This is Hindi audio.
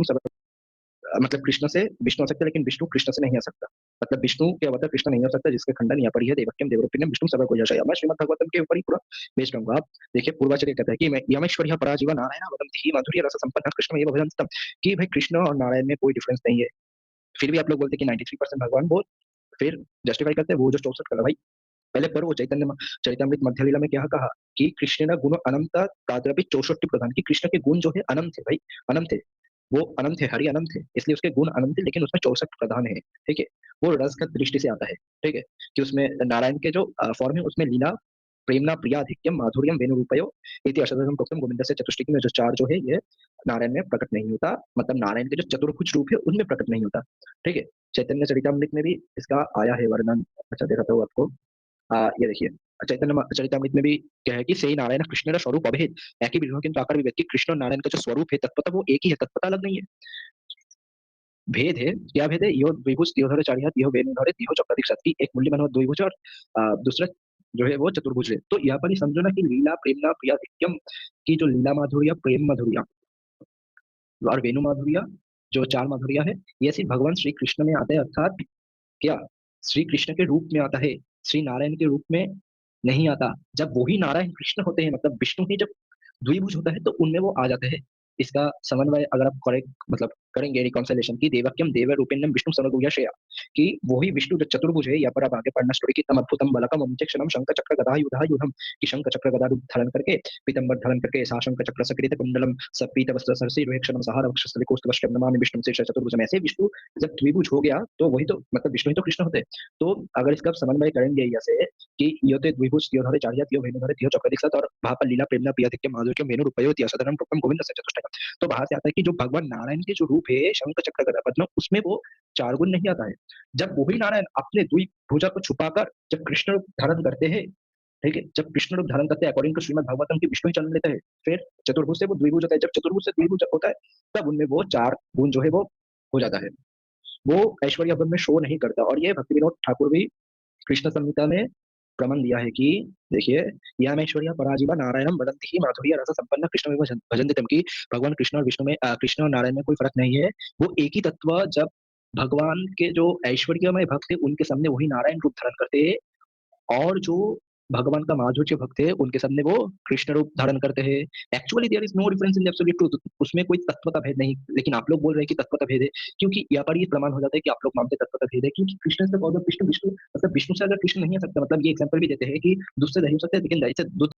विष्णु सर्व मतलब कृष्ण से विष्णु आ सकता है, लेकिन विष्णु कृष्ण से नहीं आ सकता। मतलब विष्णु के अवतार कृष्ण नहीं हो सकता, जिसके खंडन यहाँ पर ही है देवक्यम देवरूपिण्यम विष्णु सर्वभूषाया। मैं श्रीमद् भागवतम के ऊपर ही पूरा बेस्ड रहूंगा। आप देखिए पूर्वाचार्य कहता है कि मैं यमेश्वर्य पराजीवा नारायण वदंति ही माधुर्य रस संपन्न कृष्ण एव भजन्तम, कि भाई कृष्ण और नारायण में कोई डिफरेंस नहीं है। फिर भी आप लोग बोलते हैं कि 93% भगवान, वो फिर जस्टिफाई करते हैं वो जो 64 कला भाई। पहले पर वो चैतन्य मध्य लीला में क्या कहा कि कृष्ण न गुण अनंत ताद्रपि 64 प्रधान, कि कृष्ण के गुण जो है अनंत है भाई, अनंत है। वो अनंत है, हरि अनंत है, इसलिए उसके गुण अनंत है, लेकिन उसमें 64 प्रधान है। ठीक है। वो रसगत दृष्टि से आता है। ठीक है। कि उसमें नारायण के जो फॉर्म है उसमें लीला प्रेमना प्रियाधिक्यम माधुर्यम वेणुरूपयो इति अशतम प्रोक्तम गोविंद से चतुष्टकी में जो चार जो है ये नारायण में प्रकट नहीं होता। मतलब नारायण के जो चतुर्भुज रूप है उनमें प्रकट नहीं होता। ठीक है। चैतन्य चरितमृत में भी इसका आया है वर्णन। अच्छा दिखाता हूँ आपको। ये देखिए चैतन्य चरितमृत में भी क्या है कि से ही नारायण कृष्ण स्वरूप अभेद एक ही विग्रह किंतु आकार विभेद, कि कृष्ण और नारायण का जो स्वरूप है तत्पता वो एक ही है, तत्पता अलग नहीं है। भेद है, क्या भेद है? यो द्विभुज त्योधर चारियात यो वेणुधर तिहो चक्रदिक् शक्ति, एक मूल्य मनोहर द्विभुज और दूसरा जो है वो चतुर्भुज है। तो यहाँ पर ही समझो ना कि लीला प्रेमना प्रियाधिक्यम की जो लीला माधुर्य प्रेम माधुर्य और वेणु माधुर्य जो चार माधुर्य है, ये सिर्फ भगवान श्री कृष्ण में आता है। अर्थात क्या श्री कृष्ण के रूप में आता है, श्री नारायण के रूप में नहीं आता। जब वही नारायण कृष्ण होते हैं, मतलब विष्णु ही जब द्विभुज होता है तो उनमें वो आ जाते हैं। इसका समन्वय अगर आप करेक्ट मतलब करेंगे रिकॉन्सिलेशन की देवक्यम देव रूपिण्यम विष्णु समग्रयशया, कि वही विष्णु जो चतुर्भुज है। यहाँ पर आप आगे पढ़ना स्टोरी कितना अद्भुतम बलकम अमुचक्षणम शंख चक्र गदा युधा युधम, कि शंख चक्र गदा रूप धारण करके पीतंबर धारण करके साशंक चक्र सकृत कुंडलम सपीत वस्त्र सरसी रोहिक्षणम सहार वक्षस्थले कौस्तुभश्यम नमामि विष्णु से चतुर्भुजम। ऐसे विष्णु जब द्विभुज हो गया तो वही तो मतलब विष्णु ही तो कृष्ण होते। तो अगर इसका समन्वय करेंगे ऐसे कि यो ते द्विभुज यो धरे चार्य यो वेणु धरे यो चक्रदिक् सत, और वहां पर लीला प्रेमना प्रियाधिक्य माधुर्य वेणु रूपयो सदनम प्रोक्तम गोविंद से चतुष्टयम। तो बाहर से आता है कि जो भगवान नारायण के जो रूप है शंख चक्र गदा पद्म, उसमें वो चार गुण नहीं आता है। जब वही नारायण अपने द्विभुजा को छुपाकर जब कृष्ण रूप धारण करते हैं, ठीक है, जब कृष्ण रूप धारण करते हैं अकॉर्डिंग टू श्रीमद भागवतम की विष्णु ही जन्म लेते हैं, फिर चतुर्भुज से वो द्विभुज होता है। जब चतुर्भुज से द्विभुज होता है तब उनमें वो चार गुण जो है वो हो जाता है। वो ऐश्वर्य में शो नहीं करता। और ये भक्ति विनोद ठाकुर भी कृष्ण संहिता में प्रमाण दिया है कि देखिए यम ऐश्वर्य पराजीवा नारायणम वदंति ही माधुर्य रस संपन्न कृष्ण में भजन्ति तम, की भगवान कृष्ण और विष्णु में कृष्ण और नारायण में कोई फर्क नहीं है। वो एक ही तत्व। जब भगवान के जो ऐश्वर्यमय भक्त है उनके सामने वही नारायण रूप धारण करते हैं, और जो भगवान का माधुर्य भक्त है उनके सामने वो कृष्ण रूप धारण करते हैं। Actually there is no difference in absolute truth, उसमें कोई तत्व का भेद नहीं। लेकिन आप लोग बोल रहे हैं कि तत्व का भेद है, क्योंकि यहाँ पर ये प्रमाण हो जाता है कि आप लोग मानते तत्व का भेद है, क्योंकि कृष्ण से और विष्णु विष्णु मतलब विष्णु से अगर कृष्ण नहीं आ सकता, मतलब ये एग्जांपल भी देते हैं कि दूध से दही हो सकता है लेकिन दही से दूध